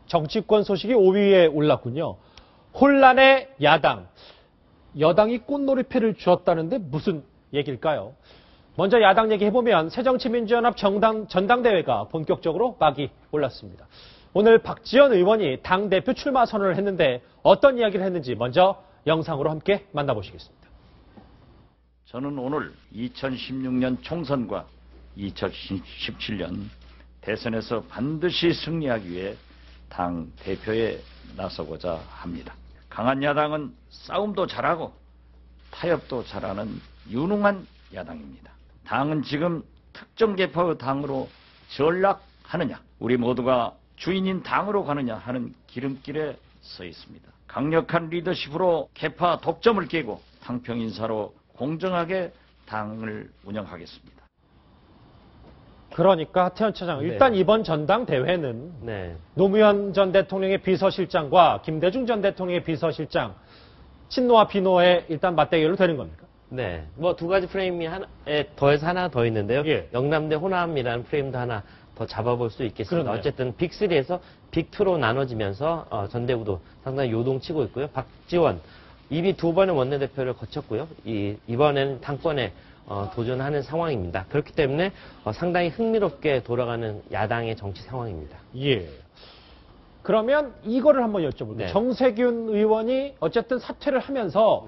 정치권 소식이 5위에 올랐군요. 혼란의 야당. 여당이 꽃놀이패를 주었다는데 무슨 얘기일까요? 먼저 야당 얘기해보면 새정치민주연합 전당대회가 본격적으로 막이 올랐습니다. 오늘 박지원 의원이 당대표 출마 선언을 했는데 어떤 이야기를 했는지 먼저 영상으로 함께 만나보시겠습니다. 저는 오늘 2016년 총선과 2017년 대선에서 반드시 승리하기 위해 당 대표에 나서고자 합니다. 강한 야당은 싸움도 잘하고 타협도 잘하는 유능한 야당입니다. 당은 지금 특정 계파의 당으로 전락하느냐, 우리 모두가 주인인 당으로 가느냐 하는 기름길에 서 있습니다. 강력한 리더십으로 계파 독점을 깨고 당평 인사로 공정하게 당을 운영하겠습니다. 그러니까 하태현 차장, 일단 이번 전당대회는 노무현 전 대통령의 비서실장과 김대중 전 대통령의 비서실장, 친노와 비노의 일단 맞대결로 되는 겁니까? 네, 뭐 두 가지 프레임이 더해서 하나 더 있는데요. 영남 대 호남이라는 프레임도 하나 더 잡아볼 수 있겠습니다. 그러네요. 어쨌든 빅3에서 빅2로 나눠지면서 전대구도 상당히 요동치고 있고요. 박지원, 이미 두 번의 원내대표를 거쳤고요. 이번에는 당권에 도전하는 상황입니다. 그렇기 때문에 상당히 흥미롭게 돌아가는 야당의 정치 상황입니다. 예. 그러면 이거를 한번 여쭤볼게요. 네. 정세균 의원이 어쨌든 사퇴를 하면서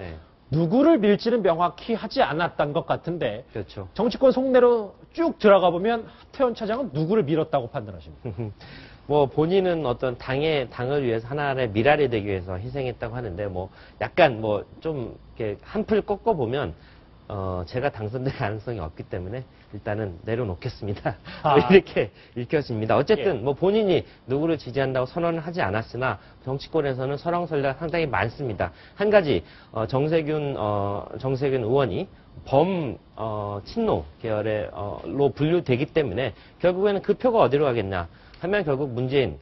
누구를 밀지는 명확히 하지 않았던 것 같은데, 그렇죠. 정치권 속내로 쭉 들어가 보면 하태현 차장은 누구를 밀었다고 판단하십니까? 뭐 본인은 어떤 당을 위해서 하나의 미랄이 되기 위해서 희생했다고 하는데, 뭐 약간 뭐 좀 이렇게 한풀 꺾어 보면 제가 당선될 가능성이 없기 때문에 일단은 내려놓겠습니다. 이렇게 읽혀집니다. 어쨌든 뭐 본인이 누구를 지지한다고 선언을 하지 않았으나 정치권에서는 설왕설래가 상당히 많습니다. 한 가지 정세균 의원이 친노 계열로 분류되기 때문에 결국에는 그 표가 어디로 가겠냐 하면 결국 문재인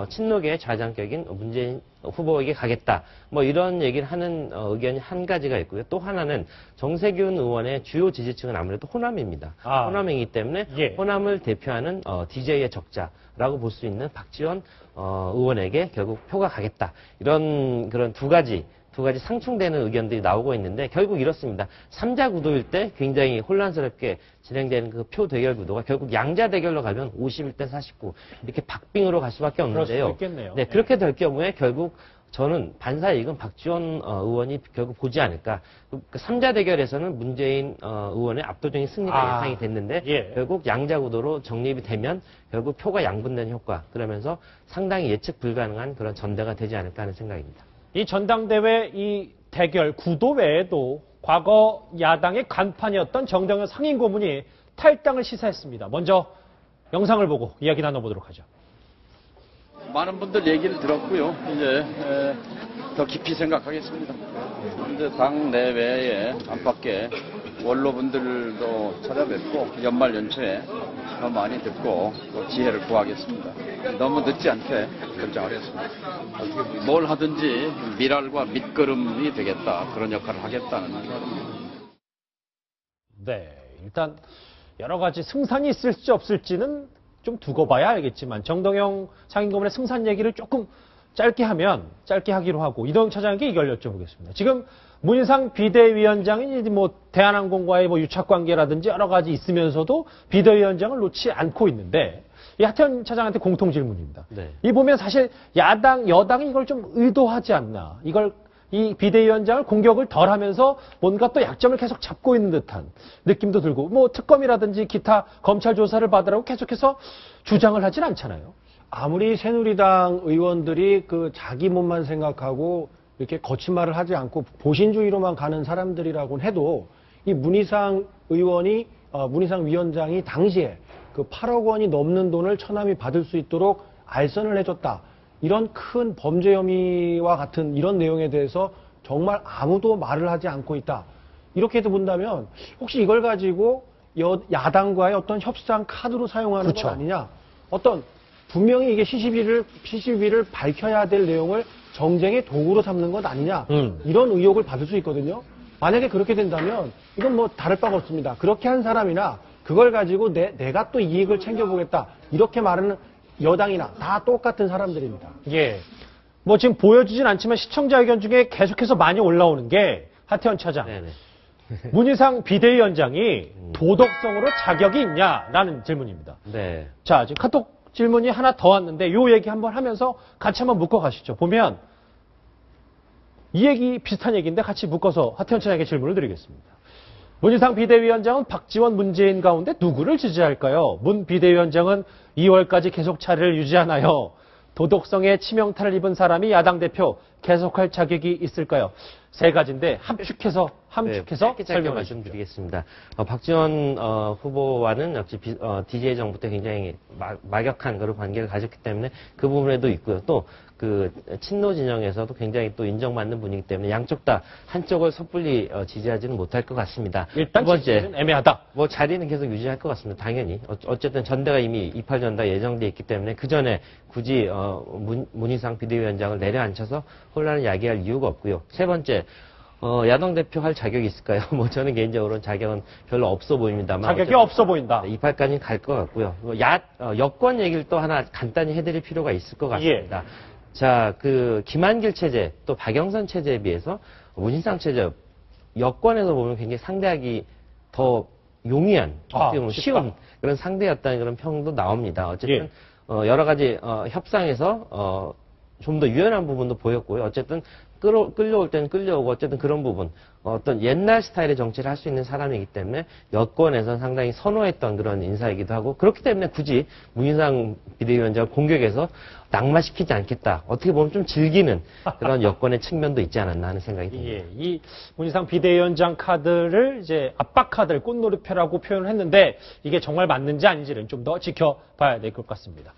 친노계의 좌장격인 문재인 후보에게 가겠다. 뭐 이런 얘기를 하는 의견이 한 가지가 있고요. 또 하나는 정세균 의원의 주요 지지층은 아무래도 호남입니다. 호남이기 때문에 호남을 대표하는 DJ의 적자라고 볼 수 있는 박지원 의원에게 결국 표가 가겠다. 그런 두 가지 상충되는 의견들이 나오고 있는데 결국 이렇습니다. 3자 구도일 때 굉장히 혼란스럽게 진행되는 그 표 대결 구도가 결국 양자 대결로 가면 51대 49 이렇게 박빙으로 갈 수밖에 없는데요. 그럴 수 있겠네요. 네, 그렇게 될 경우에 결국 저는 반사이익은 박지원 의원이 결국 보지 않을까. 그 3자 대결에서는 문재인 의원의 압도적인 승리가 예상이 됐는데 결국 양자 구도로 정립이 되면 결국 표가 양분되는 효과, 그러면서 상당히 예측 불가능한 그런 전대가 되지 않을까 하는 생각입니다. 이 전당대회 이 대결 구도 외에도 과거 야당의 간판이었던 정동영 상임고문이 탈당을 시사했습니다. 먼저 영상을 보고 이야기 나눠보도록 하죠. 많은 분들 얘기를 들었고요. 이제 더 깊이 생각하겠습니다. 이제 당 내외에 안팎에 원로분들도 찾아뵙고 연말 연초에 더 많이 듣고 또 지혜를 구하겠습니다. 너무 늦지 않게 결정하겠습니다. 뭘 하든지 미랄과 밑거름이 되겠다, 그런 역할을 하겠다는 생각입니다. 네, 일단 여러 가지 승산이 있을지 없을지는 좀 두고 봐야 알겠지만 정동영 상임고문의 승산 얘기를 조금 짧게 하기로 하고 이동영 차장에게 이걸 여쭤보겠습니다. 지금 문희상 비대위원장이 뭐 대한항공과의 뭐 유착관계라든지 여러 가지 있으면서도 비대위원장을 놓지 않고 있는데 이 하태현 차장한테 공통 질문입니다. 이 보면 사실 여당이 이걸 좀 의도하지 않나. 이 비대위원장을 공격을 덜 하면서 뭔가 또 약점을 계속 잡고 있는 듯한 느낌도 들고, 뭐 특검이라든지 기타 검찰 조사를 받으라고 계속해서 주장을 하진 않잖아요. 아무리 새누리당 의원들이 자기 몸만 생각하고 이렇게 거친 말을 하지 않고 보신주의로만 가는 사람들이라고는 해도 이 문희상 위원장이 당시에 8억 원이 넘는 돈을 처남이 받을 수 있도록 알선을 해줬다. 이런 큰 범죄 혐의와 같은 이런 내용에 대해서 정말 아무도 말을 하지 않고 있다. 이렇게 해서 본다면 혹시 이걸 가지고 야당과의 어떤 협상 카드로 사용하는 것 아니냐. 분명히 이게 시시비를 밝혀야 될 내용을 정쟁의 도구로 삼는 것 아니냐. 이런 의혹을 받을 수 있거든요. 만약에 그렇게 된다면 이건 뭐 다를 바가 없습니다. 그렇게 한 사람이나 그걸 가지고 내가 또 이익을 챙겨보겠다. 이렇게 말하는 여당이나 다 똑같은 사람들입니다. 예. 뭐 지금 보여주진 않지만 시청자 의견 중에 계속해서 많이 올라오는 게 하태원 차장. 네네. 문희상 비대위원장이 도덕성으로 자격이 있냐라는 질문입니다. 네. 자, 지금 카톡 질문이 하나 더 왔는데 요 얘기 한번 하면서 같이 한번 묶어 가시죠. 보면 이 얘기 비슷한 얘기인데 같이 묶어서 하태원 차장에게 질문을 드리겠습니다. 문희상 비대위원장은 박지원, 문재인 가운데 누구를 지지할까요? 문 비대위원장은 2월까지 계속 자리를 유지하나요? 도덕성에 치명타를 입은 사람이 야당 대표 계속할 자격이 있을까요? 세 가지인데 함축해서 짧게 설명해 주십시오. 말씀드리겠습니다. 박지원 후보와는 역시 DJ 정부 때 굉장히 막역한 그런 관계를 가졌기 때문에 그 부분에도 있고요. 또 그 친노 진영에서도 굉장히 또 인정받는 분이기 때문에 양쪽 다 한쪽을 섣불리 지지하지는 못할 것 같습니다. 일단 두 번째, 지지는 애매하다. 뭐 자리는 계속 유지할 것 같습니다. 당연히. 어쨌든 전대가 이미 28 전다 예정돼 있기 때문에 그 전에 굳이 문희상 비대위원장을 내려앉혀서 혼란을 야기할 이유가 없고요. 세 번째, 야당 대표 할 자격이 있을까요? 뭐 저는 개인적으로는 자격은 별로 없어 보입니다만. 자격이 없어 보인다. 28까지는 갈 것 같고요. 여권 얘기를 또 하나 간단히 해드릴 필요가 있을 것 같습니다. 자, 김한길 체제, 또 박영선 체제에 비해서 문희상 체제, 여권에서 보면 굉장히 상대하기 더 용이한, 어떻게 보면 쉬운 그런 상대였다는 그런 평도 나옵니다. 어쨌든, 여러 가지, 협상에서, 좀 더 유연한 부분도 보였고요. 어쨌든, 끌려올 때는 끌려오고, 어쨌든 그런 부분, 어떤 옛날 스타일의 정치를 할 수 있는 사람이기 때문에 여권에선 상당히 선호했던 그런 인사이기도 하고, 그렇기 때문에 굳이 문희상 비대위원장을 공격해서 낙마시키지 않겠다. 어떻게 보면 좀 즐기는 그런 여권의 측면도 있지 않았나 하는 생각이 듭니다. 예, 이 문희상 비대위원장 카드를 이제 압박 카드를 꽃놀이표라고 표현을 했는데 이게 정말 맞는지 아닌지는 좀 더 지켜봐야 될 것 같습니다.